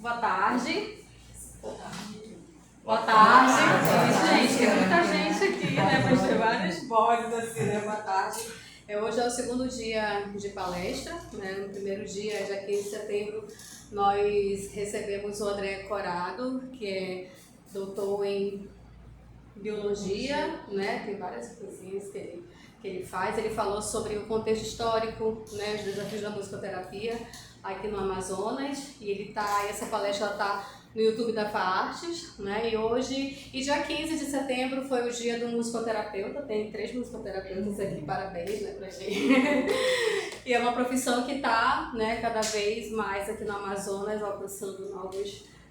Boa tarde. Boa tarde. Gente, tem muita gente aqui, né? Mas tem vários bodes assim, né? Boa tarde. Hoje é o segundo dia de palestra, né? No primeiro dia, dia 15 de setembro, nós recebemos o André Corrado, que é doutor em biologia, né? Tem várias coisinhas que ele faz. Ele falou sobre o contexto histórico, né? Os desafios da musicoterapia aqui no Amazonas. E essa palestra está no YouTube da FAARTES, né? E dia 15 de setembro foi o dia do musicoterapeuta. Tem 3 musicoterapeutas aqui, parabéns, né, pra gente. E é uma profissão que está, né, cada vez mais aqui no Amazonas alcançando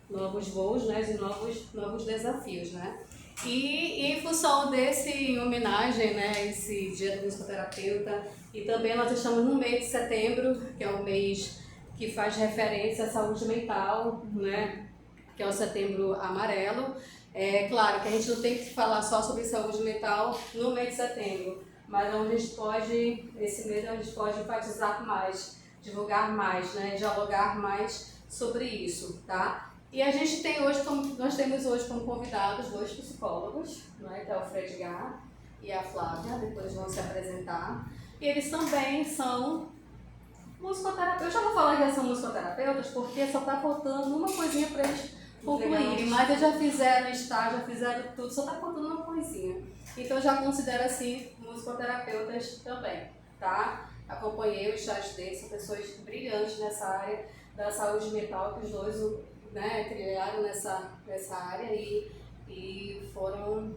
novos voos, né, e novos desafios, né? E em função em homenagem, né, esse dia do musicoterapeuta, e também nós estamos no mês de setembro, que é o mês que faz referência à saúde mental, né, que é o Setembro Amarelo. É claro que a gente não tem que falar só sobre saúde mental no mês de setembro, mas esse mês a gente pode enfatizar mais, divulgar mais, né, dialogar mais sobre isso, tá? E nós temos hoje como convidados 2 psicólogos, né, que é o Fred Gá e a Flávia, depois vão se apresentar. E eles também são musicoterapeutas. Eu já vou falar que são musicoterapeutas porque só está faltando uma coisinha para eles concluírem, mas eles já fizeram estágio, já fizeram tudo, só está faltando uma coisinha. Então eu já considero assim musicoterapeutas também, tá? Acompanhei o estágio deles, são pessoas brilhantes nessa área da saúde mental, que os dois, né, trilharam nessa área e foi um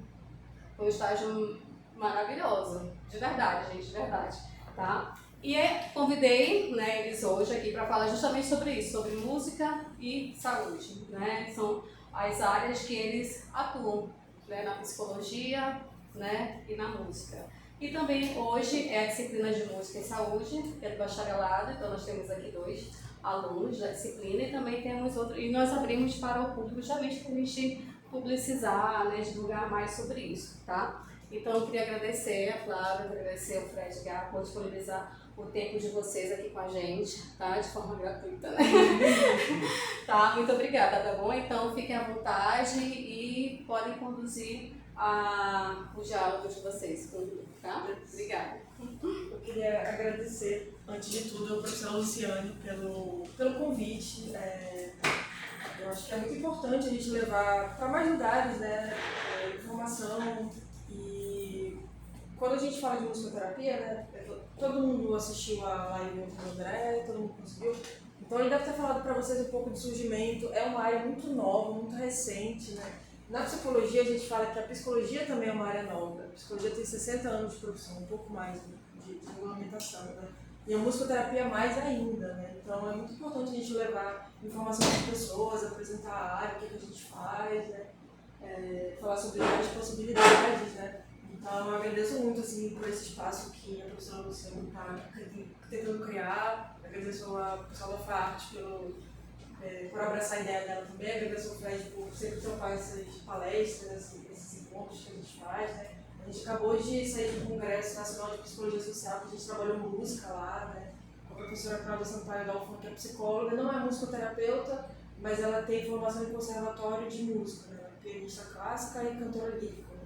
estágio maravilhoso, de verdade, gente, de verdade, tá? E convidei, né, eles hoje aqui para falar justamente sobre isso, sobre música e saúde, né? São as áreas que eles atuam, né, na psicologia, né, e na música. E também hoje é a disciplina de música e saúde, que é do bacharelado, então nós temos aqui 2 alunos da disciplina e também temos outro, e nós abrimos para o público justamente para a gente publicizar, né, divulgar mais sobre isso, tá? Então eu queria agradecer a Flávia, agradecer ao Fred Gá por disponibilizar o tempo de vocês aqui com a gente, tá? De forma gratuita, né? Tá? Muito obrigada, tá bom? Então fiquem à vontade e podem conduzir o diálogo de vocês comigo, tá? Obrigada. Eu queria agradecer, antes de tudo, ao professor Luciane pelo convite. Eu acho que é muito importante a gente levar para mais lugares, né, informação. E quando a gente fala de musicoterapia, né, todo mundo assistiu a live do André, todo mundo conseguiu. Então ele deve ter falado para vocês um pouco do surgimento. É uma área muito nova, muito recente, né? Na psicologia a gente fala que a psicologia também é uma área nova. A psicologia tem 60 anos de profissão, um pouco mais de regulamentação, né? E a musicoterapia mais ainda, né? Então é muito importante a gente levar informação para as pessoas, apresentar a área, o que a gente faz, né? Falar sobre várias possibilidades, né? Então eu agradeço muito assim, por esse espaço que a professora Luciana está tentando criar. Agradeço a pessoa da FAARTES por abraçar a ideia dela também. Agradeço ao Fred por sempre topar essas palestras, esses encontros que a gente faz, né? A gente acabou de sair do Congresso Nacional de Psicologia Social, que a gente trabalhou música lá, né? Com a professora Cláudia Sampaio Dalfon, que é psicóloga, não é musicoterapeuta, mas ela tem formação em conservatório de música, né? Pianista clássica e cantora lírica. Né?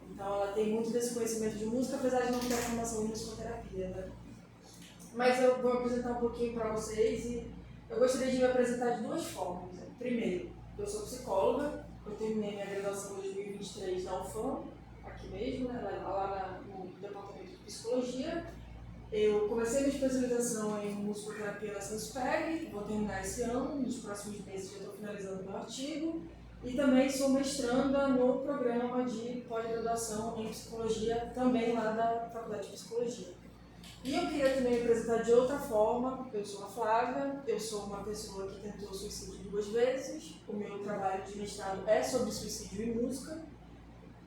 Então ela tem muito desse conhecimento de música, apesar de não ter formação em musicoterapia, né? Mas eu vou apresentar um pouquinho para vocês e eu gostaria de me apresentar de 2 formas. Né? Primeiro, eu sou psicóloga, eu terminei minha graduação em 2023 na UFAM, aqui mesmo, né? lá no departamento de psicologia. Eu comecei minha especialização em musicoterapia na Sanspeg, vou terminar esse ano, nos próximos meses já estou finalizando meu artigo. E também sou mestranda no programa de pós-graduação em psicologia, também lá da Faculdade de Psicologia. E eu queria também me apresentar de outra forma. Eu sou a Flávia, eu sou uma pessoa que tentou suicídio 2 vezes. O meu trabalho de mestrado é sobre suicídio e música.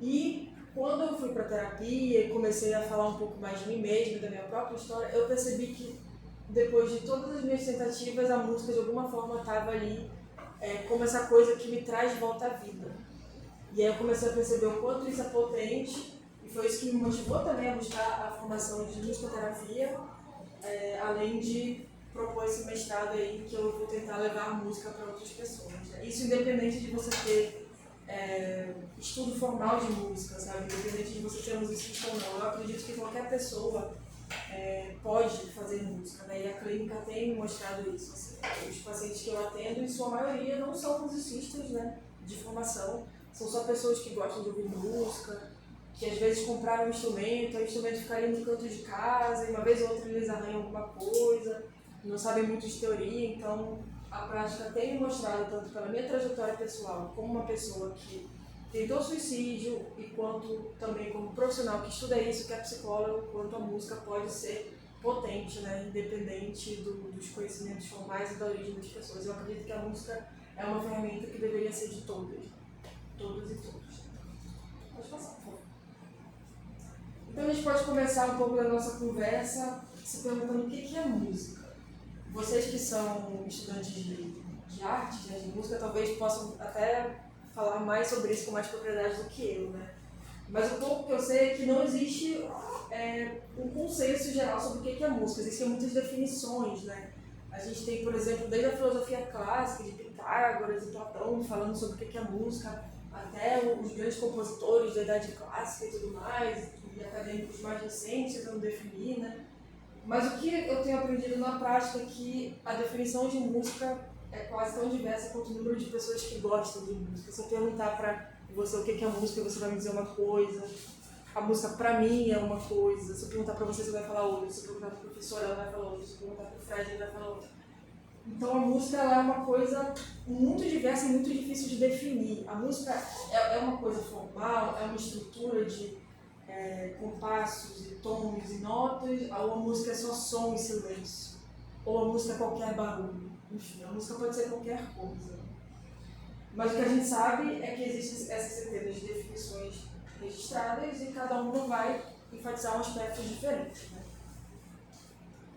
E quando eu fui para terapia e comecei a falar um pouco mais de mim mesma, da minha própria história, eu percebi que depois de todas as minhas tentativas, a música de alguma forma estava ali como essa coisa que me traz de volta à vida. E aí eu comecei a perceber o quanto isso é potente, e foi isso que me motivou também a buscar a formação de musicoterapia, além de propor esse mestrado aí que eu vou tentar levar a música para outras pessoas. Né? Isso independente de você ter estudo formal de música, sabe? Independente de você ter musicista ou não. Eu acredito que qualquer pessoa pode fazer música, né? E a clínica tem mostrado isso. Assim. Os pacientes que eu atendo, em sua maioria, não são musicistas, né, de formação, são só pessoas que gostam de ouvir música, que às vezes compraram um instrumento, aí o instrumento fica ali no canto de casa, e uma vez ou outra eles arranham alguma coisa, não sabem muito de teoria, então a prática tem me mostrado, tanto pela minha trajetória pessoal, como uma pessoa que tentou suicídio, e quanto também como profissional que estuda isso, que é psicólogo, quanto a música pode ser potente, né, independente dos conhecimentos formais e da origem das pessoas. Eu acredito que a música é uma ferramenta que deveria ser de todas e todos. Pode passar, por favor. Então a gente pode começar um pouco da nossa conversa se perguntando o que é música. Vocês que são estudantes de arte, né, de música, talvez possam até falar mais sobre isso com mais propriedade do que eu, né? Mas o pouco que eu sei é que não existe um consenso geral sobre o que é música. Existem muitas definições, né? A gente tem, por exemplo, desde a filosofia clássica, de Pitágoras e Platão, falando sobre o que é música, até os grandes compositores da Idade Clássica e tudo mais, e acadêmicos mais recentes tentando definir, né? Mas o que eu tenho aprendido na prática é que a definição de música é quase tão diversa quanto o número de pessoas que gostam de música. Se eu perguntar para você o que é música, você vai me dizer uma coisa. A música para mim é uma coisa. Se eu perguntar para você, você vai falar outra. Se eu perguntar para a professora, ela vai falar outra. Se eu perguntar para o Fred, ele vai falar outra. Então a música ela é uma coisa muito diversa e muito difícil de definir. A música é uma coisa formal, é uma estrutura de compassos e tons e notas, ou a música é só som e silêncio, ou a música é qualquer barulho. Enfim, a música pode ser qualquer coisa. Mas o que a gente sabe é que existem essas centenas de definições registradas e cada uma vai enfatizar um aspecto diferente. Né?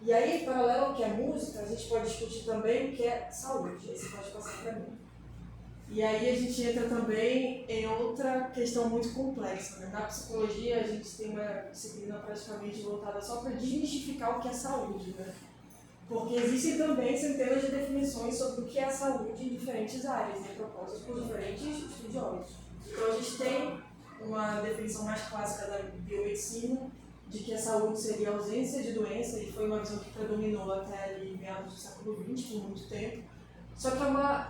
E aí, paralelo ao que é música, a gente pode discutir também o que é saúde. Aí você pode passar para mim. E aí a gente entra também em outra questão muito complexa. Né? Na psicologia, a gente tem uma disciplina praticamente voltada só para desmistificar o que é saúde. Né? Porque existem também centenas de definições sobre o que é saúde em diferentes áreas, né? Propostas por diferentes estudiosos. Então a gente tem uma definição mais clássica da biomedicina, de que a saúde seria a ausência de doença, e foi uma visão que predominou até ali meados do século XX, por muito tempo. Só que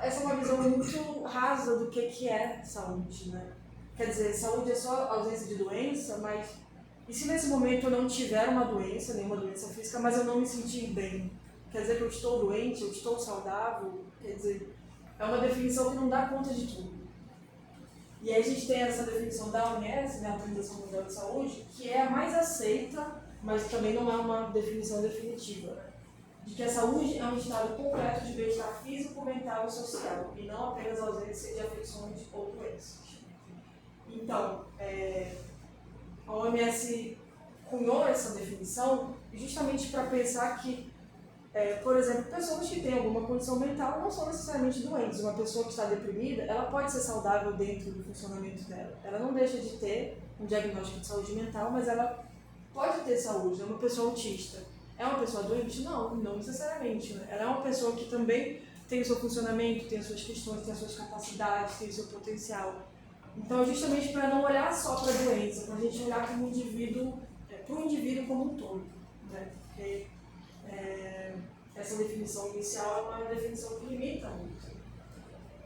essa é uma visão muito rasa do que é saúde, né? Quer dizer, saúde é só ausência de doença, mas e se nesse momento eu não tiver uma doença, nenhuma doença física, mas eu não me sentir bem? Quer dizer que eu estou doente, eu estou saudável? Quer dizer, é uma definição que não dá conta de tudo. E aí a gente tem essa definição da OMS, né, a Organização Mundial de Saúde, que é a mais aceita, mas também não é uma definição definitiva, né? De que a saúde é um estado completo de bem-estar físico, mental e social, e não apenas a ausência de afecções ou doenças. Então, a OMS cunhou essa definição justamente para pensar que, por exemplo, pessoas que têm alguma condição mental não são necessariamente doentes. Uma pessoa que está deprimida, ela pode ser saudável dentro do funcionamento dela. Ela não deixa de ter um diagnóstico de saúde mental, mas ela pode ter saúde. É uma pessoa autista. É uma pessoa doente? Não, não necessariamente. Né? Ela é uma pessoa que também tem o seu funcionamento, tem as suas questões, tem as suas capacidades, tem o seu potencial. Então, justamente para não olhar só para a doença, para a gente olhar como indivíduo, para o indivíduo como um todo. Né? Porque essa definição inicial é uma definição que limita muito.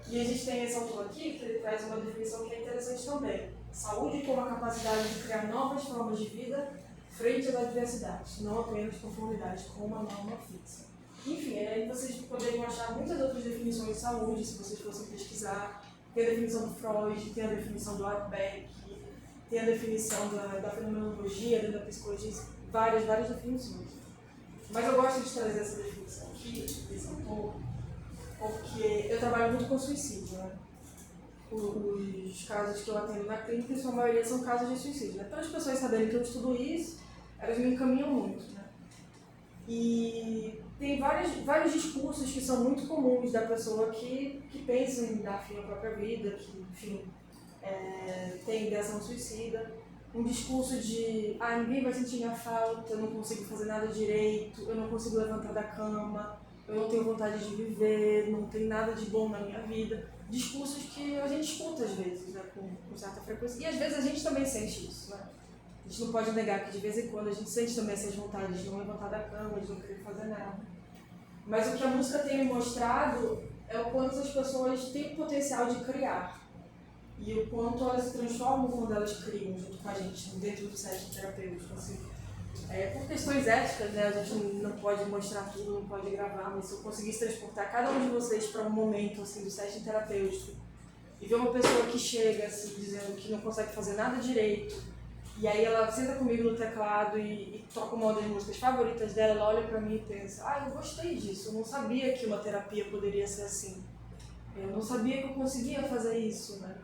E a gente tem esse autor aqui, que ele traz uma definição que é interessante também. Saúde como a capacidade de criar novas formas de vida frente às adversidades, não apenas conformidade com uma norma fixa. Enfim, aí vocês poderiam achar muitas outras definições de saúde, se vocês fossem pesquisar. Tem a definição do Freud, tem a definição do Beck, tem a definição da fenomenologia, da psicologia, várias definições. Mas eu gosto de trazer essa definição aqui, desse autor, porque eu trabalho muito com suicídio, né? Os casos que eu atendo na clínica, em sua maioria, são casos de suicídio. Né? Para as pessoas saberem que eu estudo isso, elas me encaminham muito. Né? E tem vários discursos que são muito comuns da pessoa que pensa em dar fim à própria vida, que, enfim, tem ideação suicida. um discurso de ninguém vai sentir minha falta, eu não consigo fazer nada direito, eu não consigo levantar da cama, eu não tenho vontade de viver, não tem nada de bom na minha vida. Discursos que a gente escuta às vezes, né, com certa frequência. E às vezes a gente também sente isso, né? A gente não pode negar que de vez em quando a gente sente também essas vontades de não levantar da cama, de não querer fazer nada. Mas o que a música tem me mostrado é o quanto as pessoas têm o potencial de criar. E o quanto elas se transformam quando elas criam junto com a gente, dentro do setting terapêutico. Assim. Por questões éticas, né, a gente não pode mostrar tudo, não pode gravar, mas se eu conseguisse transportar cada um de vocês para um momento assim, do setting terapêutico e ver uma pessoa que chega assim, dizendo que não consegue fazer nada direito, e aí ela senta comigo no teclado e toca uma das músicas favoritas dela, ela olha pra mim e pensa, eu gostei disso, eu não sabia que uma terapia poderia ser assim. Eu não sabia que eu conseguia fazer isso, né?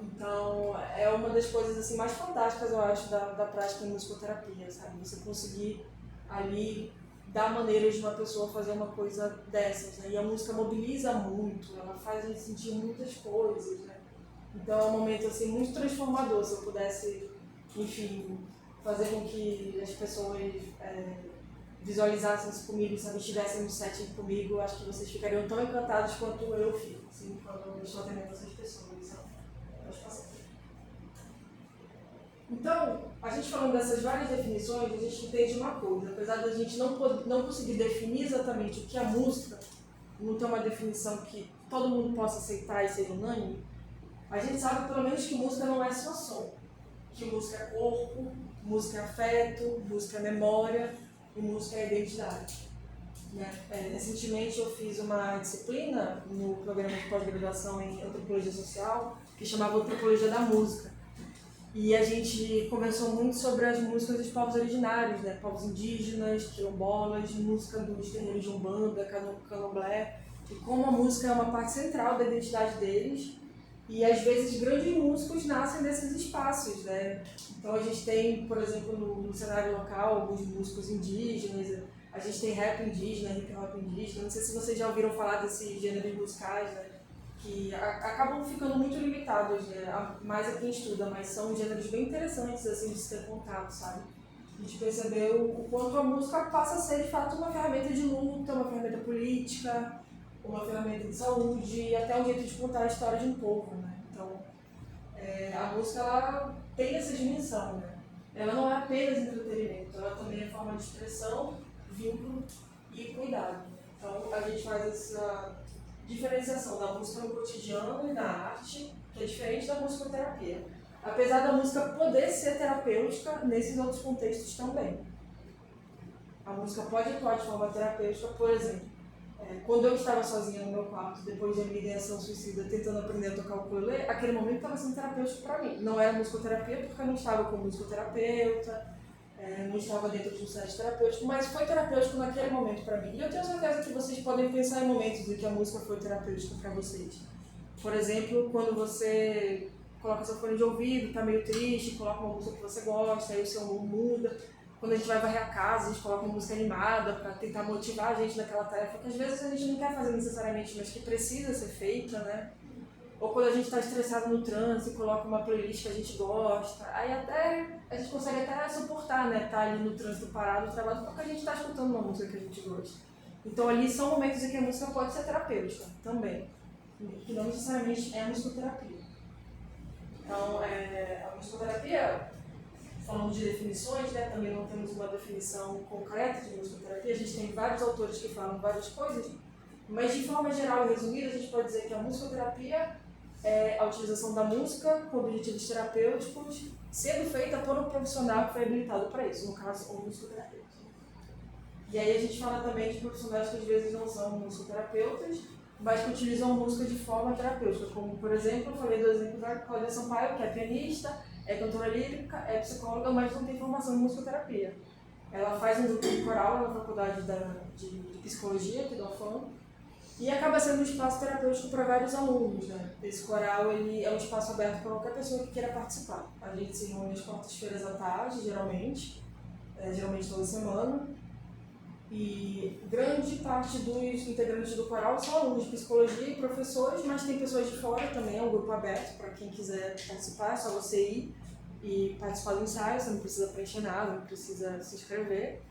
Então, é uma das coisas assim, mais fantásticas, eu acho, da prática de musicoterapia, sabe? Você conseguir ali dar maneiras de uma pessoa fazer uma coisa dessas, né? E a música mobiliza muito, ela faz a gente sentir muitas coisas, né? Então, é um momento assim, muito transformador, se eu pudesse, enfim, fazer com que as pessoas visualizassem isso comigo, sabe? Estivessem no setting comigo, acho que vocês ficariam tão encantados quanto eu fico, assim, quando eu estou atendendo essas pessoas, sabe? Então, a gente falando dessas várias definições, a gente entende uma coisa, apesar da gente não conseguir definir exatamente o que é música, não ter uma definição que todo mundo possa aceitar e ser unânime, a gente sabe pelo menos que música não é só som, que música é corpo, música é afeto, música é memória e música é identidade. Né? Recentemente eu fiz uma disciplina no programa de pós-graduação em Antropologia Social que chamava Antropologia da Música. E a gente conversou muito sobre as músicas dos povos originários, né? Povos indígenas, quilombolas, música dos terreiros de Umbanda, candomblé, e como a música é uma parte central da identidade deles. E às vezes grandes músicos nascem desses espaços, né? Então a gente tem, por exemplo, no cenário local, alguns músicos indígenas, a gente tem rap indígena, hip hop indígena, não sei se vocês já ouviram falar desses gêneros musicais, né? Que acabam ficando muito limitados, né? Mais a quem estuda, mas são gêneros bem interessantes assim, de se ter contato, sabe? A gente percebeu o quanto a música passa a ser de fato uma ferramenta de luta, uma ferramenta política, uma ferramenta de saúde e até um jeito de contar a história de um povo, né? Então, a música ela tem essa dimensão, né? Ela não é apenas entretenimento, ela também é forma de expressão, vínculo e cuidado. Então, a gente faz essa diferenciação da música no cotidiano e na arte, que é diferente da musicoterapia. Apesar da música poder ser terapêutica nesses outros contextos também. A música pode atuar de forma terapêutica, por exemplo, quando eu estava sozinha no meu quarto, depois da minha ideação suicida, tentando aprender a tocar o ukulele, aquele momento estava sendo terapêutico para mim. Não era musicoterapia porque eu não estava com musicoterapeuta, não estava dentro de um set terapêutico, mas foi terapêutico naquele momento para mim. E eu tenho certeza que vocês podem pensar em momentos em que a música foi terapêutica para vocês. Por exemplo, quando você coloca seu fone de ouvido, está meio triste, coloca uma música que você gosta, aí o seu humor muda. Quando a gente vai varrer a casa, a gente coloca uma música animada para tentar motivar a gente naquela tarefa que às vezes a gente não quer fazer necessariamente, mas que precisa ser feita, né? Ou quando a gente está estressado no trânsito e coloca uma playlist que a gente gosta, aí até a gente consegue até suportar, né? Tá ali no trânsito parado, travado, porque a gente está escutando uma música que a gente gosta. Então ali são momentos em que a música pode ser terapêutica também, que não necessariamente é a musicoterapia. Então, a musicoterapia, falando de definições, né? Também não temos uma definição concreta de musicoterapia, a gente tem vários autores que falam várias coisas, mas de forma geral e resumida, a gente pode dizer que a musicoterapia é a utilização da música com objetivos terapêuticos, sendo feita por um profissional que foi habilitado para isso, no caso, um musicoterapeuta. E aí a gente fala também de profissionais que às vezes não são musicoterapeutas, mas que utilizam música de forma terapêutica, como, por exemplo, eu falei do exemplo da Cláudia Sampaio, que é pianista, é cantora lírica, é psicóloga, mas não tem formação em musicoterapia. Ela faz um grupo de coral na faculdade de psicologia, aqui da UFAM, e acaba sendo um espaço terapêutico para vários alunos, né? Esse coral ele é um espaço aberto para qualquer pessoa que queira participar. A gente se reúne às quartas-feiras à tarde, geralmente toda semana. E grande parte dos integrantes do coral são alunos de psicologia e professores, mas tem pessoas de fora também, é um grupo aberto para quem quiser participar, é só você ir. e participar do ensaio, você não precisa preencher nada, não precisa se inscrever.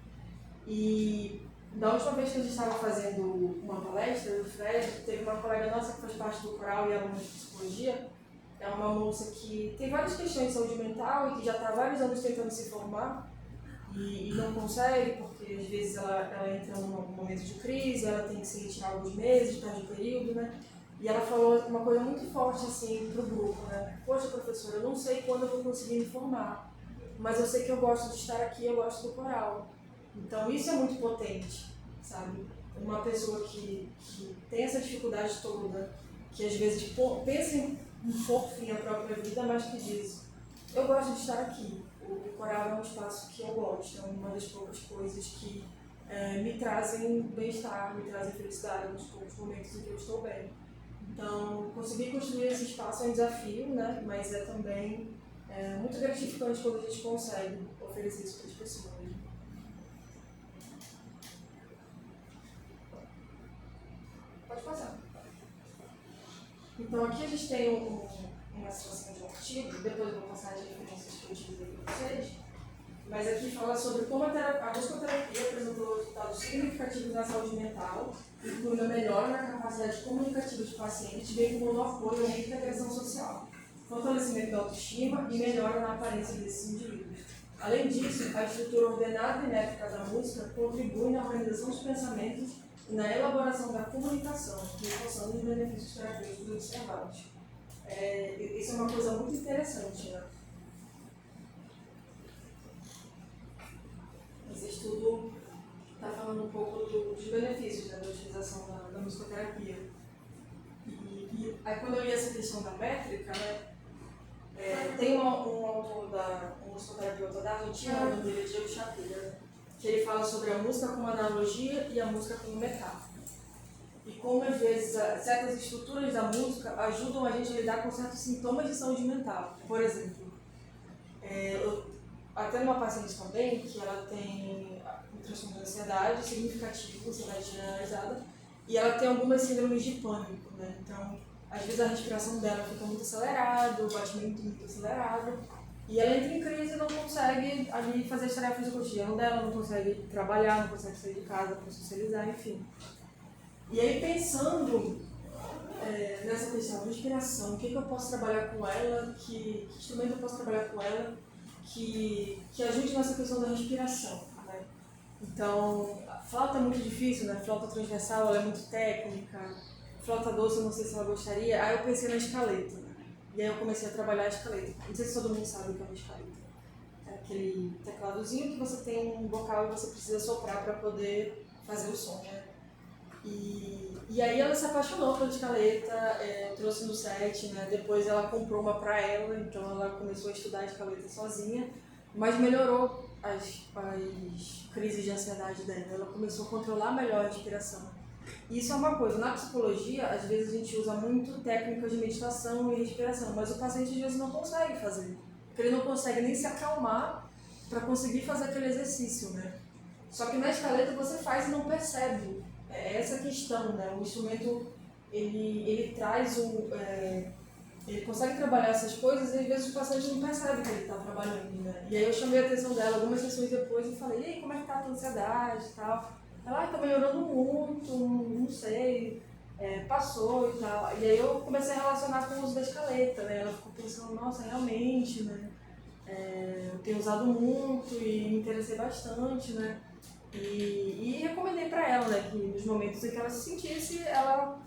E da última vez que a gente estava fazendo uma palestra, o Fred, teve uma colega nossa que faz parte do coral e aluna de psicologia. É uma moça que tem várias questões de saúde mental e que já está há vários anos tentando se formar e não consegue, porque às vezes ela entra num momento de crise, ela tem que se retirar alguns meses, perde o período, né? E ela falou uma coisa muito forte assim pro grupo, né? Poxa, professora, eu não sei quando eu vou conseguir me formar, mas eu sei que eu gosto de estar aqui, eu gosto do coral. Então isso é muito potente, sabe? Uma pessoa que tem essa dificuldade toda, que às vezes pensa em pôr fim à própria vida, mas que diz, eu gosto de estar aqui. O coral é um espaço que eu gosto, é uma das poucas coisas que me trazem bem-estar, me trazem felicidade nos poucos momentos em que eu estou bem. Então, conseguir construir esse espaço é um desafio, né? Mas é também muito gratificante quando a gente consegue oferecer isso para as pessoas. Pode passar. Então, aqui a gente tem uma situação de um artigo, depois eu vou passar as referências que eu utilizei para vocês, mas aqui fala sobre como a musicoterapia apresentou resultados significativos na saúde mental, incluindo a melhora na capacidade comunicativa de pacientes, bem como no apoio à integração social, fortalecimento da autoestima e melhora na aparência desses indivíduos. Além disso, a estrutura ordenada e métrica da música contribui na organização dos pensamentos e na elaboração da comunicação, reforçando os benefícios terapêuticos observados. Isso é uma coisa muito interessante, né? Esse estudo está falando um pouco dos benefícios, né, da utilização da musicoterapia. E aí quando eu li essa questão da métrica, né, tem um autor, um musicoterapeuta da Argentina, o nome dele é Diego Shapira, que ele fala sobre a música como analogia e a música como metáfora. E como às vezes certas estruturas da música ajudam a gente a lidar com certos sintomas de saúde mental. Por exemplo, até numa paciente também, que ela tem um transtorno de ansiedade significativo, ansiedade generalizada, e ela tem algumas síndromes de pânico, né? Então, às vezes a respiração dela fica muito acelerada, o batimento muito acelerado, e ela entra em crise e não consegue ali fazer as tarefas do cotidiano dela, não consegue trabalhar, não consegue sair de casa para socializar, enfim. E aí pensando nessa questão da respiração, o que eu posso trabalhar com ela, que instrumento eu posso trabalhar com ela, que ajude nessa questão da respiração, né? Então, a flauta é muito difícil, né? A flauta transversal ela é muito técnica, flauta doce eu não sei se ela gostaria, aí eu pensei na escaleta, né? E aí eu comecei a trabalhar a escaleta. Não sei se todo mundo sabe o que é uma escaleta. É aquele tecladozinho que você tem um vocal e você precisa soprar para poder fazer o som, né? E aí ela se apaixonou pela escaleta, trouxe no set, né? Depois ela comprou uma para ela, então ela começou a estudar a escaleta sozinha, mas melhorou as crises de ansiedade dela, ela começou a controlar melhor a respiração. E isso é uma coisa, na psicologia, às vezes a gente usa muito técnicas de meditação e respiração, mas o paciente às vezes não consegue fazer, porque ele não consegue nem se acalmar para conseguir fazer aquele exercício, né? Só que na escaleta você faz e não percebe. É essa questão, né? O instrumento, ele traz ele consegue trabalhar essas coisas e às vezes o paciente não percebe que ele está trabalhando, né? E aí eu chamei a atenção dela algumas sessões depois e falei, e aí, como é que tá a tua ansiedade e tal? Ela, tá melhorando muito, não sei, passou e tal. E aí eu comecei a relacionar com o uso da escaleta, né? Ela ficou pensando, nossa, realmente, né? Eu tenho usado muito e me interessei bastante, né? E recomendei para ela, né, que nos momentos em que ela se sentisse, ela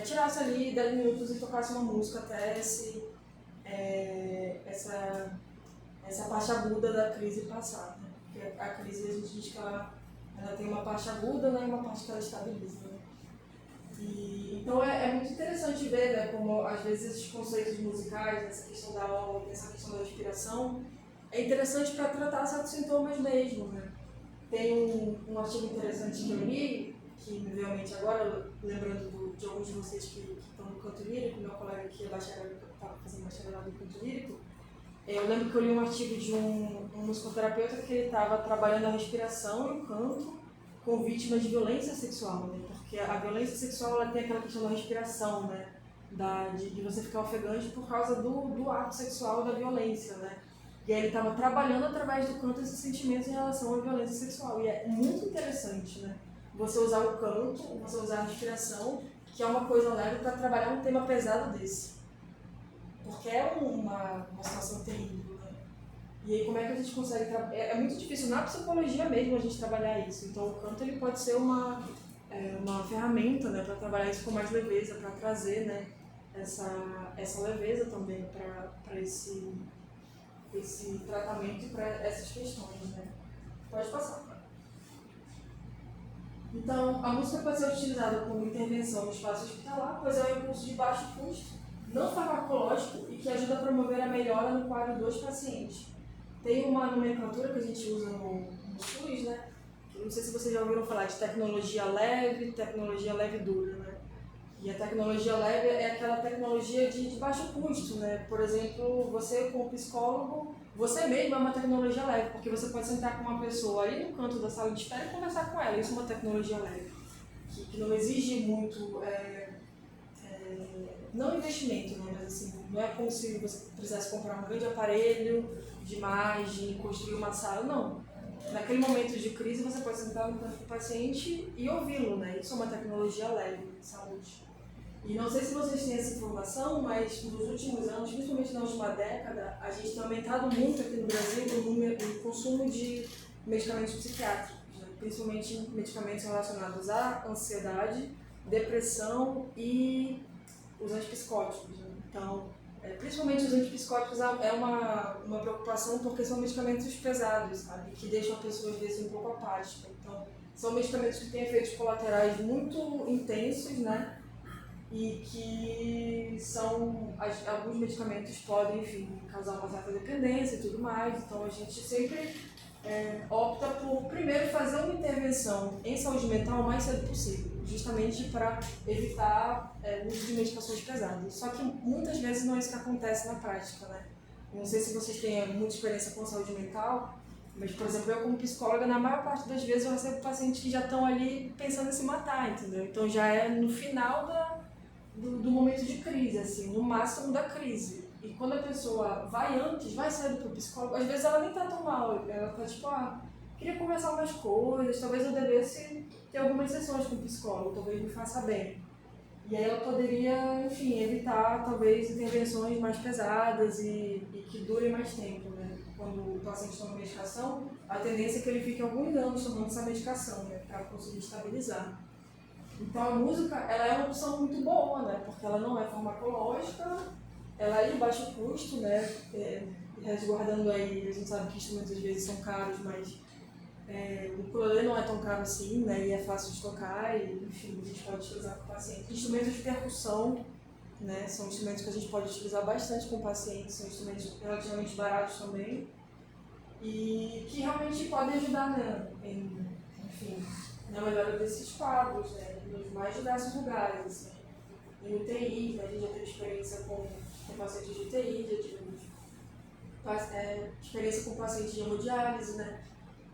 tirasse ali 10 minutos e tocasse uma música até essa parte aguda da crise passar, né? Porque a crise, a gente diz que ela tem uma parte aguda, né, e uma parte que ela estabiliza, né? Então é muito interessante ver, né, como às vezes esses conceitos musicais, essa questão da aula, essa questão da respiração, é interessante para tratar certos sintomas mesmo, né? Tem um artigo interessante que eu li, que me veio à mente agora, lembrando de alguns de vocês que estão no canto lírico, meu colega que estava fazendo bacharelado no canto lírico. Eu lembro que eu li um artigo de um musicoterapeuta que ele estava trabalhando a respiração e o canto com vítimas de violência sexual, né? Porque a violência sexual ela tem aquela questão da respiração, né? De você ficar ofegante por causa do ato sexual, da violência, né? E aí ele estava trabalhando através do canto esses sentimentos em relação à violência sexual. E é muito interessante, né? Você usar o canto, você usar a respiração, que é uma coisa leve, para trabalhar um tema pesado desse. Porque é uma situação terrível, né? E aí como é que a gente consegue... É muito difícil na psicologia mesmo a gente trabalhar isso. Então o canto ele pode ser uma ferramenta, né, para trabalhar isso com mais leveza, para trazer, né, essa leveza também para esse tratamento e para essas questões, né? Pode passar. Então, a música pode ser utilizada como intervenção no espaço hospitalar, pois é um recurso de baixo custo, não farmacológico e que ajuda a promover a melhora no quadro dos pacientes. Tem uma nomenclatura que a gente usa no SUS, né? Não sei se vocês já ouviram falar de tecnologia leve dura, né? E a tecnologia leve é aquela tecnologia de baixo custo, né? Por exemplo, você como psicólogo, você mesmo é uma tecnologia leve, porque você pode sentar com uma pessoa ali no canto da sala de espera e conversar com ela. Isso é uma tecnologia leve, que não exige muito, não investimento, né? Mas assim, não é como se você precisasse comprar um grande aparelho de imagem, construir uma sala, não. Naquele momento de crise, você pode sentar no canto do paciente e ouvi-lo, né? Isso é uma tecnologia leve de saúde. E não sei se vocês têm essa informação, mas nos últimos anos, principalmente na última década, a gente tem aumentado muito aqui no Brasil o consumo de medicamentos psiquiátricos, né? Principalmente medicamentos relacionados à ansiedade, depressão e os antipsicóticos, né? Então, principalmente os antipsicóticos é uma preocupação porque são medicamentos pesados, sabe? Que deixam a pessoa às vezes um pouco apática. Então, são medicamentos que têm efeitos colaterais muito intensos, né? E que alguns medicamentos podem, enfim, causar uma certa dependência e tudo mais. Então, a gente sempre opta por, primeiro, fazer uma intervenção em saúde mental o mais cedo possível, justamente para evitar o uso de medicações pesadas. Só que muitas vezes não é isso que acontece na prática, né? Não sei se vocês têm muita experiência com saúde mental, mas, por exemplo, eu como psicóloga, na maior parte das vezes eu recebo pacientes que já estão ali pensando em se matar, entendeu? Então já é no final do momento de crise, assim, no máximo da crise. E quando a pessoa vai sair do psicólogo, às vezes ela nem tá tão mal, ela tá tipo, queria conversar mais coisas, talvez eu devesse ter algumas sessões com o psicólogo, talvez me faça bem. E aí ela poderia, enfim, evitar talvez intervenções mais pesadas e que durem mais tempo, né? Quando o paciente toma medicação, a tendência é que ele fique alguns anos tomando essa medicação, né? Para conseguir estabilizar. Então a música, ela é uma opção muito boa, né? Porque ela não é farmacológica, ela é de baixo custo, né? Resguardando aí, a gente sabe que instrumentos às vezes são caros, mas o ukulele não é tão caro assim, né? E é fácil de tocar e, enfim, a gente pode utilizar com o paciente. Instrumentos de percussão, né? São instrumentos que a gente pode utilizar bastante com o paciente, são instrumentos relativamente baratos também e que realmente podem ajudar, né? Enfim, na melhora desses quadros, né? Nos mais diversos lugares, assim. Em UTI, a gente já teve experiência com pacientes de UTI, já tivemos experiência com pacientes de hemodiálise, né?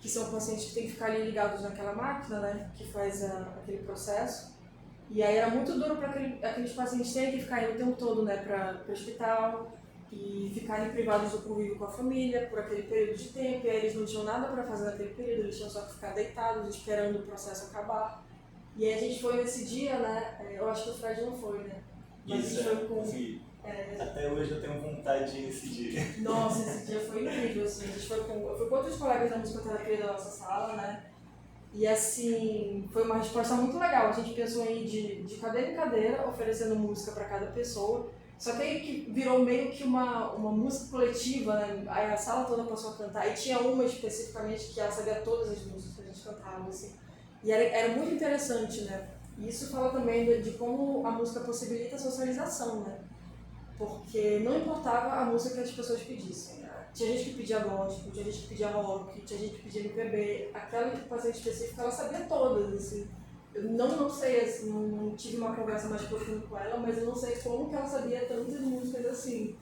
Que são pacientes que têm que ficar ali ligados naquela máquina, né? Que faz aquele processo. E aí era muito duro para aqueles pacientes terem que ficar aí o tempo todo, né? Para o hospital e ficarem privados do convívio com a família por aquele período de tempo. E aí eles não tinham nada para fazer naquele período, eles tinham só que ficar deitados, esperando o processo acabar. E aí a gente foi nesse dia, né? Eu acho que o Fred não foi, né? Mas isso, a gente foi com... sim. Até hoje eu tenho vontade de ir nesse dia. Nossa, esse dia foi incrível, assim. A gente foi eu fui com outros colegas da musicoterapia da nossa sala, né? E assim, foi uma resposta muito legal. A gente pensou em ir de cadeira em cadeira, oferecendo música para cada pessoa. Só que aí que virou meio que uma música coletiva, né? Aí a sala toda passou a cantar. E tinha uma especificamente que ela sabia todas as músicas que a gente cantava, assim. E era muito interessante, né? E isso fala também de como a música possibilita a socialização, né? Porque não importava a música que as pessoas pedissem. Né? Tinha gente que pedia gospel, tinha gente que pedia rock, tinha gente que pedia MPB. Aquela paciente específica, ela sabia todas, assim. Eu não sei, assim, não tive uma conversa mais profunda com ela, mas eu não sei como que ela sabia tantas músicas assim.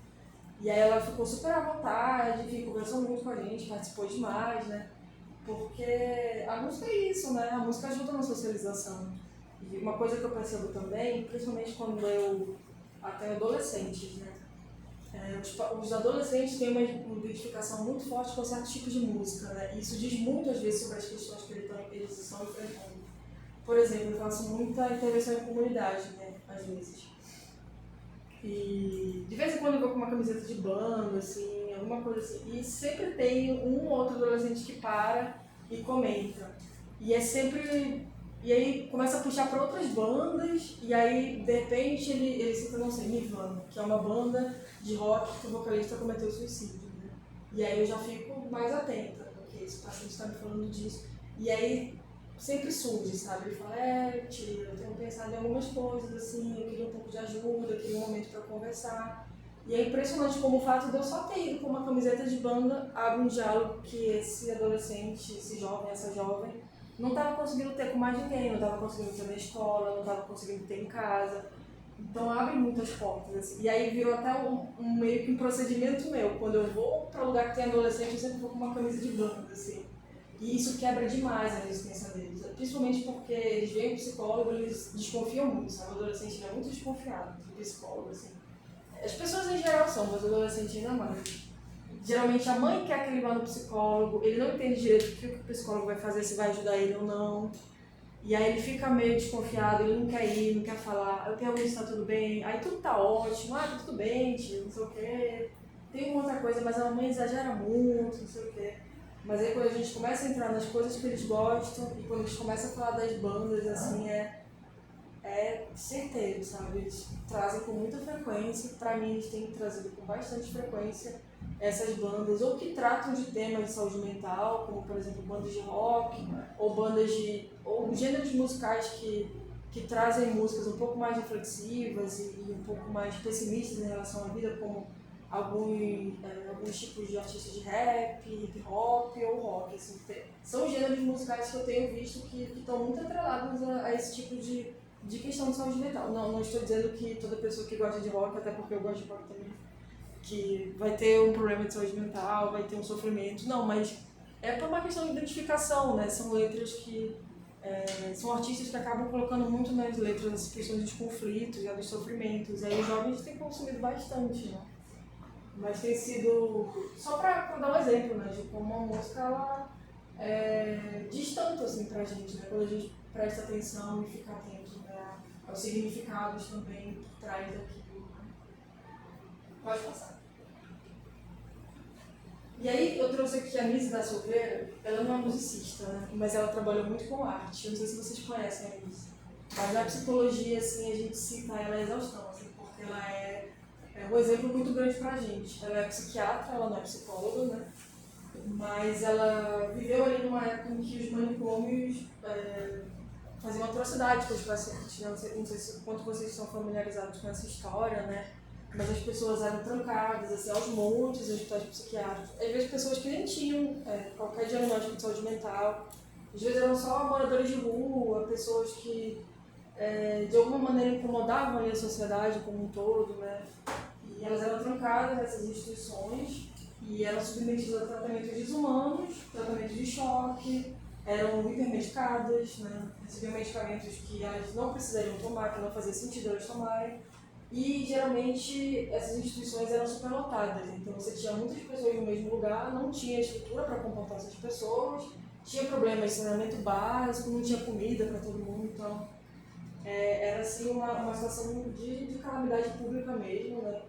E aí ela ficou super à vontade, enfim, conversou muito com a gente, participou demais, né? Porque a música é isso, né? A música ajuda na socialização. E uma coisa que eu percebo também, principalmente quando eu até adolescentes, né? Os adolescentes têm uma identificação muito forte com certos tipos de música, né? E isso diz muito, às vezes, sobre as questões que eles estão enfrentando. Por exemplo, eu faço muita intervenção em comunidade, né? Às vezes. E de vez em quando eu vou com uma camiseta de banda, assim, alguma coisa assim. E sempre tem um ou outro adolescente que para e comenta. E é sempre... E aí começa a puxar para outras bandas, e aí, de repente, ele cita, não sei, Nirvana, que é uma banda de rock que o vocalista cometeu suicídio, né? E aí eu já fico mais atenta, porque esse paciente está me falando disso. E aí sempre surge, sabe? Ele fala, tia, eu tenho pensado em algumas coisas, assim, eu queria um pouco de ajuda, eu queria um momento para conversar. E é impressionante como o fato de eu só ter ido com uma camiseta de banda abre um diálogo que esse adolescente, esse jovem, essa jovem, não estava conseguindo ter com mais ninguém, não estava conseguindo ter na escola, não estava conseguindo ter em casa. Então abre muitas portas, assim. E aí virou até meio que um procedimento meu. Quando eu vou para lugar que tem adolescente, eu sempre vou com uma camisa de banda, assim. E isso quebra demais a resistência deles. Principalmente porque eles veem o psicólogo, eles desconfiam muito, sabe? O adolescente é muito desconfiado do psicólogo, assim. As pessoas em geral são, mas o adolescente ainda mais. Geralmente a mãe quer que ele vá no psicólogo, ele não entende direito o que o psicólogo vai fazer, se vai ajudar ele ou não. E aí ele fica meio desconfiado, ele não quer ir, não quer falar, eu pergunto se tá tudo bem, aí tudo tá ótimo, tá tudo bem, tio, não sei o quê. Tem uma outra coisa, mas a mãe exagera muito, não sei o quê. Mas aí quando a gente começa a entrar nas coisas que eles gostam, e quando eles começam a falar das bandas, assim, é certeiro, sabe? Eles trazem com muita frequência, pra mim eles têm trazido com bastante frequência essas bandas, ou que tratam de temas de saúde mental, como por exemplo bandas de rock, ou gêneros musicais que trazem músicas um pouco mais reflexivas e um pouco mais pessimistas em relação à vida, como alguns tipos de artistas de rap, hip hop ou rock. Assim, são gêneros musicais que eu tenho visto que estão muito atrelados a esse tipo de questão de saúde mental. Não estou dizendo que toda pessoa que gosta de rock, até porque eu gosto de rock também, que vai ter um problema de saúde mental, vai ter um sofrimento. Não, mas é por uma questão de identificação, né? São letras que... são artistas que acabam colocando muito nas letras as questões dos conflitos e dos sofrimentos. Aí os jovens têm consumido bastante, né? Mas tem sido... Só para dar um exemplo, né? De como uma música, ela diz tanto, assim, pra gente, né? Quando a gente presta atenção e fica atento, né? Aos significados também por trás daquilo. Pode passar. E aí eu trouxe aqui a Nise da Silveira. Ela não é musicista, né? Mas ela trabalhou muito com arte. Eu não sei se vocês conhecem a Nise. Mas na psicologia, assim, a gente cita ela a exaustão, assim, porque ela é um exemplo muito grande pra gente. Ela é psiquiatra, ela não é psicóloga, né? Mas ela viveu ali numa época em que os manicômios faziam atrocidade com os pacientes. Não sei quanto vocês estão familiarizados com essa história, né? Mas as pessoas eram trancadas, assim, aos montes, em hospitais psiquiátricos. Às vezes pessoas que nem tinham qualquer diagnóstico de saúde mental. Às vezes eram só moradores de rua, pessoas que de alguma maneira incomodavam ali a sociedade como um todo, né? E elas eram trancadas nessas instituições e eram submetidas a tratamentos desumanos, tratamentos de choque, eram hipermedicadas, né? Recebiam medicamentos que elas não precisariam tomar, que não fazia sentido elas tomarem. E geralmente essas instituições eram superlotadas, então você tinha muitas pessoas no mesmo lugar, não tinha estrutura para comportar essas pessoas, tinha problemas de saneamento básico, não tinha comida para todo mundo, então era assim uma situação de calamidade pública mesmo, né?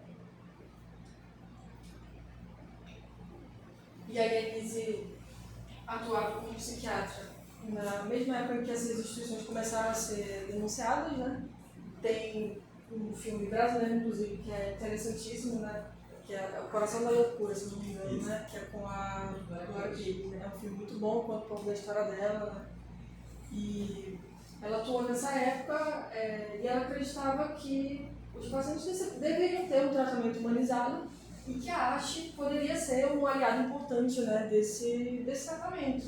E aí a Nise atuava como psiquiatra na mesma época em que essas instituições começaram a ser denunciadas, né? Tem um filme brasileiro, inclusive, que é interessantíssimo, né? Que é O Coração da Loucura, se não me engano, né? Que é com a Glória Pires, né? É um filme muito bom, conta um pouco da história dela, né? E ela atuou nessa época e ela acreditava que os pacientes deveriam ter um tratamento humanizado e que a arte poderia ser um aliado importante, né, desse tratamento.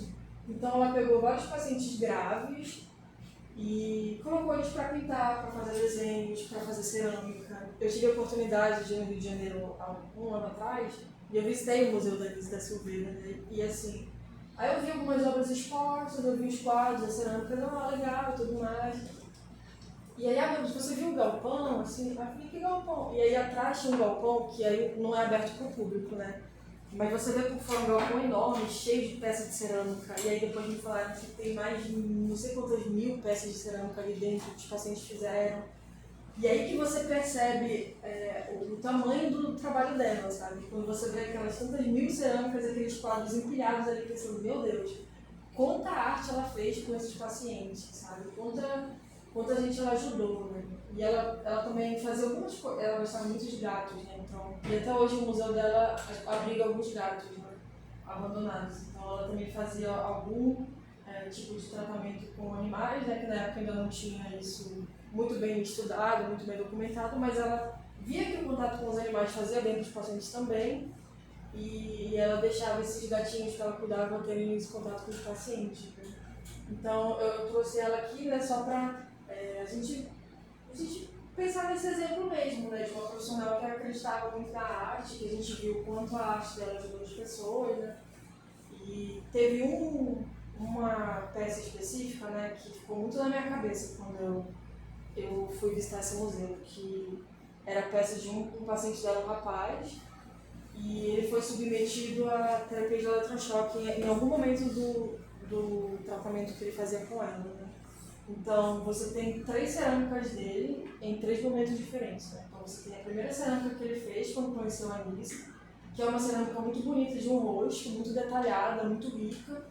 Então ela pegou vários pacientes graves e colocou eles para pintar, para fazer desenhos, para fazer cerâmica. Eu tive a oportunidade de ir no Rio de Janeiro há um ano atrás e eu visitei o Museu da Nise da Silveira, né? E assim, aí eu vi algumas obras expostas, eu vi os quadros, a cerâmica, legal e tudo mais. E aí, mas você viu o galpão, assim? Eu falei, que galpão? E aí atrás tinha um galpão que aí não é aberto para o público, né? Mas você vê por fora um galpão enorme, cheio de peças de cerâmica. E aí depois me falaram que tem mais de não sei quantas mil peças de cerâmica ali dentro que os pacientes fizeram. E aí que você percebe o tamanho do trabalho dela, sabe? Quando você vê aquelas tantas mil cerâmicas, aqueles quadros empilhados ali, pensando, meu Deus, quanta arte ela fez com esses pacientes, sabe? Quanta gente ela ajudou, né? E ela também fazia algumas coisas, ela gostava muito de gatos, né? Então, e até hoje o museu dela abriga alguns gatos, né? Abandonados. Então ela também fazia algum tipo de tratamento com animais, né? Que na época ainda não tinha isso muito bem estudado, muito bem documentado, mas ela via que o contato com os animais fazia bem para os pacientes também, e ela deixava esses gatinhos que ela cuidava terem esse contato com os pacientes. Né? Então eu trouxe ela aqui, né, só para a gente pensar nesse exemplo mesmo, né, de uma profissional que acreditava muito na arte, que a gente viu o quanto a arte dela ajudou as pessoas, né? E teve uma peça específica, né, que ficou muito na minha cabeça quando eu fui visitar esse museu, que era a peça de um paciente dela, um rapaz, e ele foi submetido à terapia de eletrochoque em algum momento do tratamento que ele fazia com ela. Né? Então, você tem 3 cerâmicas dele em 3 momentos diferentes. Né? Então, você tem a primeira cerâmica que ele fez quando conheceu a Anice, que é uma cerâmica muito bonita, de um rosto, muito detalhada, muito rica.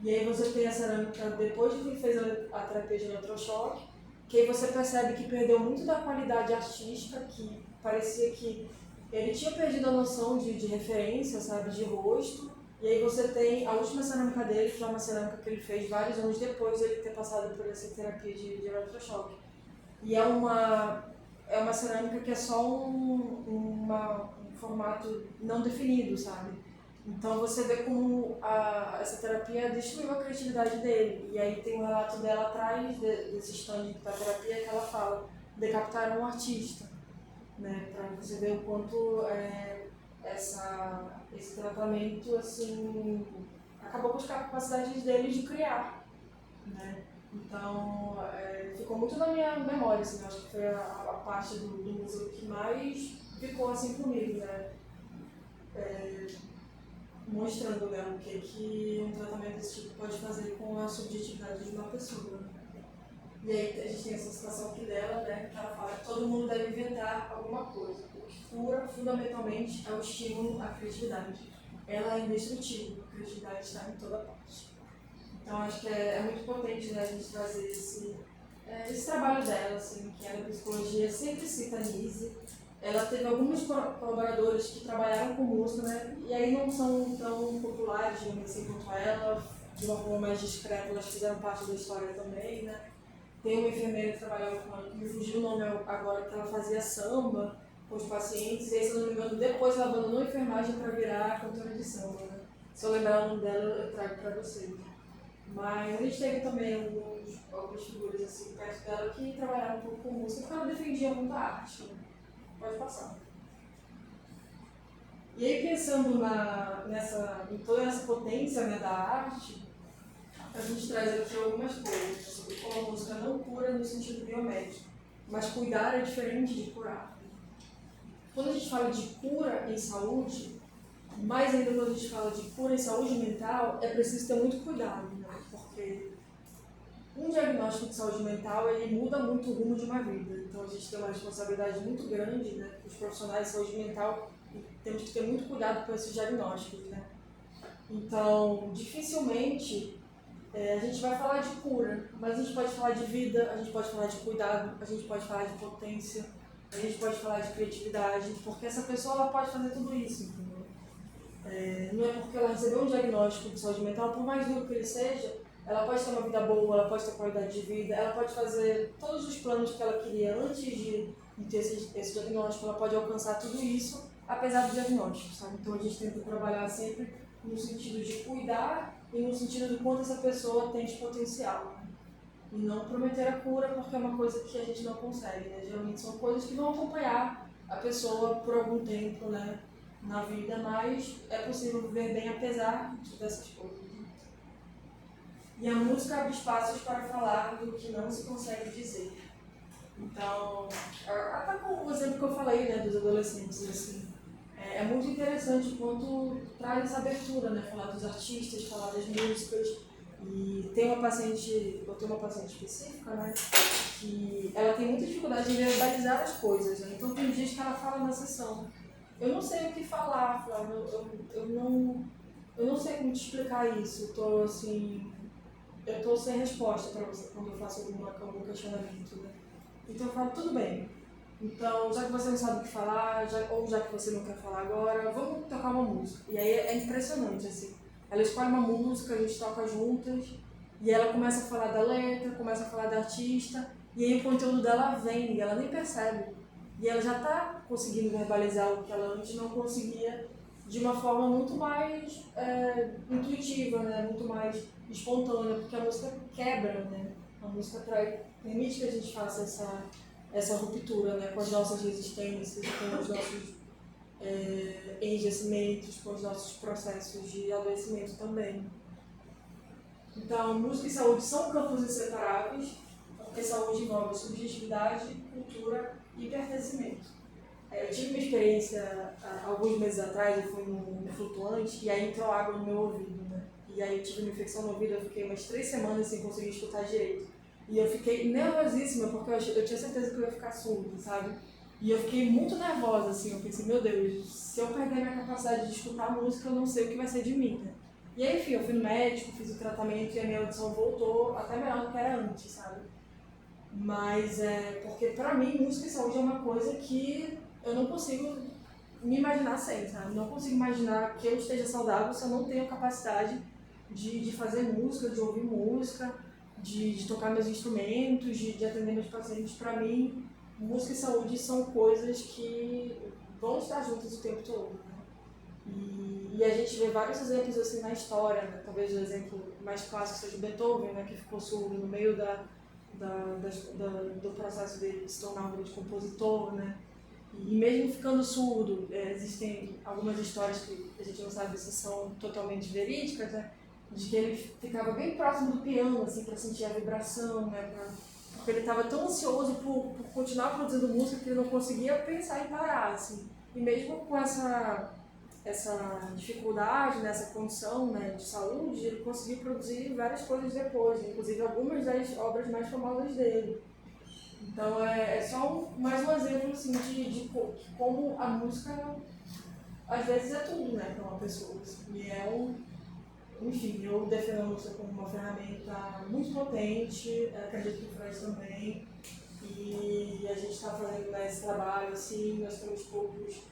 E aí você tem a cerâmica depois que ele fez a terapia de eletrochoque, que aí você percebe que perdeu muito da qualidade artística, que parecia que ele tinha perdido a noção de referência, sabe, de rosto. E aí você tem a última cerâmica dele, que é uma cerâmica que ele fez vários anos depois de ele ter passado por essa terapia de eletrochoque. E é uma cerâmica que é só um formato não definido, sabe? Então você vê como essa terapia destruiu a criatividade dele. E aí tem um relato dela atrás desse stand da terapia que ela fala: decapitaram um artista, né? Para você ver o quanto esse tratamento assim acabou com as capacidades dele de criar, né? Então ficou muito na minha memória, assim, acho que foi a parte do museu que mais ficou assim comigo, né? Mostrando, né, o que um tratamento desse tipo pode fazer com a subjetividade de uma pessoa. E aí a gente tem essa citação aqui dela, né, que ela fala que todo mundo deve inventar alguma coisa. O que cura, fundamentalmente, é o estímulo à criatividade. Ela é indestrutível, a criatividade está em toda parte. Então acho que é muito potente, né, a gente trazer esse trabalho dela, assim, que é da psicologia, sempre cita a Nise. Ela teve alguns colaboradores que trabalharam com música, né? E aí não são tão populares, digamos assim, quanto ela, de uma forma mais discreta, elas fizeram parte da história também, né? Tem uma enfermeira que trabalhava com ela, que me fugiu o nome agora, que ela fazia samba com os pacientes, e aí, se eu não me engano, depois ela abandonou a enfermagem para virar cantora de samba, né? Se eu lembrar o nome dela, eu trago para vocês. Mas a gente teve também algumas figuras assim, perto dela que trabalharam um pouco com música, porque ela defendia muita arte, né? Pode passar. E aí, pensando em toda essa potência, né, da arte, a gente traz aqui algumas coisas sobre como a música não cura no sentido biomédico, mas cuidar é diferente de curar. Quando a gente fala de cura em saúde, mais ainda quando a gente fala de cura em saúde mental, é preciso ter muito cuidado, né? Porque um diagnóstico de saúde mental, ele muda muito o rumo de uma vida. Então a gente tem uma responsabilidade muito grande, né? Os profissionais de saúde mental temos que ter muito cuidado com esses diagnósticos, né? Então, dificilmente a gente vai falar de cura, mas a gente pode falar de vida, a gente pode falar de cuidado, a gente pode falar de potência, a gente pode falar de criatividade, porque essa pessoa ela pode fazer tudo isso, entendeu? Não é porque ela recebeu um diagnóstico de saúde mental, por mais duro que ele seja, ela pode ter uma vida boa, ela pode ter qualidade de vida, ela pode fazer todos os planos que ela queria antes de ter esse diagnóstico, ela pode alcançar tudo isso, apesar do diagnóstico, sabe? Então a gente tenta trabalhar sempre no sentido de cuidar e no sentido de quanto essa pessoa tem de potencial. Né? E não prometer a cura porque é uma coisa que a gente não consegue, né? Geralmente são coisas que vão acompanhar a pessoa por algum tempo, né, na vida, mas é possível viver bem apesar dessas coisas. E a música abre espaços para falar do que não se consegue dizer. Então, até com o exemplo que eu falei, né, dos adolescentes, assim, é muito interessante o quanto traz essa abertura, né, falar dos artistas, falar das músicas. E tem uma paciente, eu tenho uma paciente específica, né, que ela tem muita dificuldade em verbalizar as coisas, né? Então tem dias que ela fala na sessão: eu não sei o que falar, Flávia, eu não sei como te explicar isso, eu tô sem resposta para você quando eu faço algum questionamento, né? Então eu falo: tudo bem, então já que você não sabe o que falar, ou já que você não quer falar agora, vamos tocar uma música. E aí é impressionante, assim, ela escolhe uma música, a gente toca juntas, e ela começa a falar da letra, começa a falar da artista, e aí o conteúdo dela vem, e ela nem percebe. E ela já está conseguindo verbalizar o que ela antes não conseguia, de uma forma muito mais intuitiva, né? Muito mais espontânea, porque a música quebra, né? A música permite que a gente faça essa ruptura, né? Com as nossas resistências, com os nossos enrijecimentos, com os nossos processos de adoecimento também. Então, música e saúde são campos inseparáveis, porque saúde envolve subjetividade, cultura e pertencimento. Eu tive uma experiência alguns meses atrás, eu fui no flutuante e aí entrou água no meu ouvido, né? E aí eu tive uma infecção no ouvido, eu fiquei umas 3 semanas sem conseguir escutar direito. E eu fiquei nervosíssima, porque eu tinha certeza que eu ia ficar surda, sabe? E eu fiquei muito nervosa, assim, eu pensei: meu Deus, se eu perder minha capacidade de escutar música, eu não sei o que vai ser de mim, né? E aí, enfim, eu fui no médico, fiz o tratamento e a minha audição voltou até melhor do que era antes, sabe? Mas porque pra mim, música e saúde é uma coisa que eu não consigo me imaginar sem, sabe? Não consigo imaginar que eu esteja saudável se eu não tenho capacidade de fazer música, de ouvir música, de tocar meus instrumentos, de atender meus pacientes. Pra mim, música e saúde são coisas que vão estar juntas o tempo todo, né? E a gente vê vários exemplos assim na história, né? Talvez o exemplo mais clássico seja o Beethoven, né? Que ficou surdo no meio do processo dele de se tornar um grande compositor, né? E mesmo ficando surdo, existem algumas histórias que a gente não sabe se são totalmente verídicas, né? De que ele ficava bem próximo do piano, assim, para sentir a vibração, né? Porque ele estava tão ansioso por continuar produzindo música que ele não conseguia pensar em parar, assim. E mesmo com essa dificuldade, nessa condição, né, de saúde, ele conseguiu produzir várias coisas depois, inclusive algumas das obras mais famosas dele. Então é só mais um exemplo assim, de como a música às vezes é tudo, né, para uma pessoa. Assim. E enfim, eu defendo a música como uma ferramenta muito potente, acredito que o Freud também, e a gente está fazendo esse trabalho, assim, nós temos poucos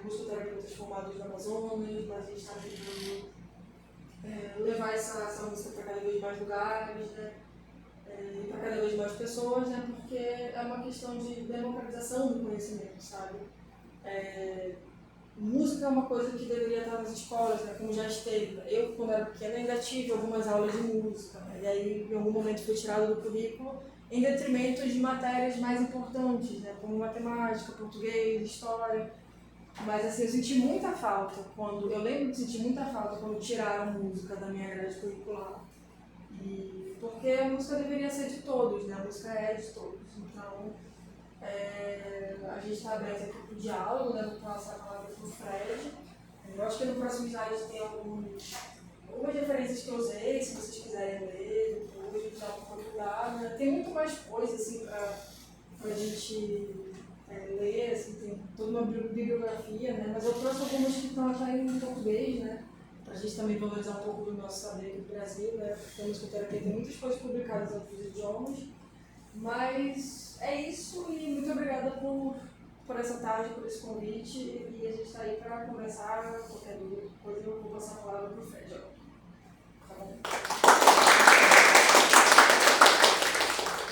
musicoterapeutas formados no Amazonas, mas a gente está tentando levar essa música para cada vez mais lugares, né? E para cada vez mais pessoas, né? Porque é uma questão de democratização do conhecimento, sabe? Música é uma coisa que deveria estar nas escolas, né? Como já esteve. Eu, quando era pequena, ainda tive algumas aulas de música, né? E aí, em algum momento, foi tirado do currículo em detrimento de matérias mais importantes, né? Como matemática, português, história. Mas assim, eu senti muita falta eu lembro de sentir muita falta quando tiraram música da minha grade curricular. Porque a música deveria ser de todos, né? A música é de todos. Então, a gente está aberto aqui para o diálogo, né? Vou passar a palavra para o Fred. Eu acho que no próximo slide tem algumas referências que eu usei, se vocês quiserem ler depois, já vou procurar, né? Tem muito mais coisa assim, para a gente ler, assim, tem toda uma bibliografia, né? Mas eu trouxe algumas que estão até em português, né? Para a gente também valorizar um pouco do nosso saber aqui do Brasil, né? Porque a musicoterapia tem muitas coisas publicadas em outros idiomas. Mas é isso, e muito obrigada por essa tarde, por esse convite, e a gente está aí para conversar, qualquer dúvida, depois eu vou passar a palavra para o Fred.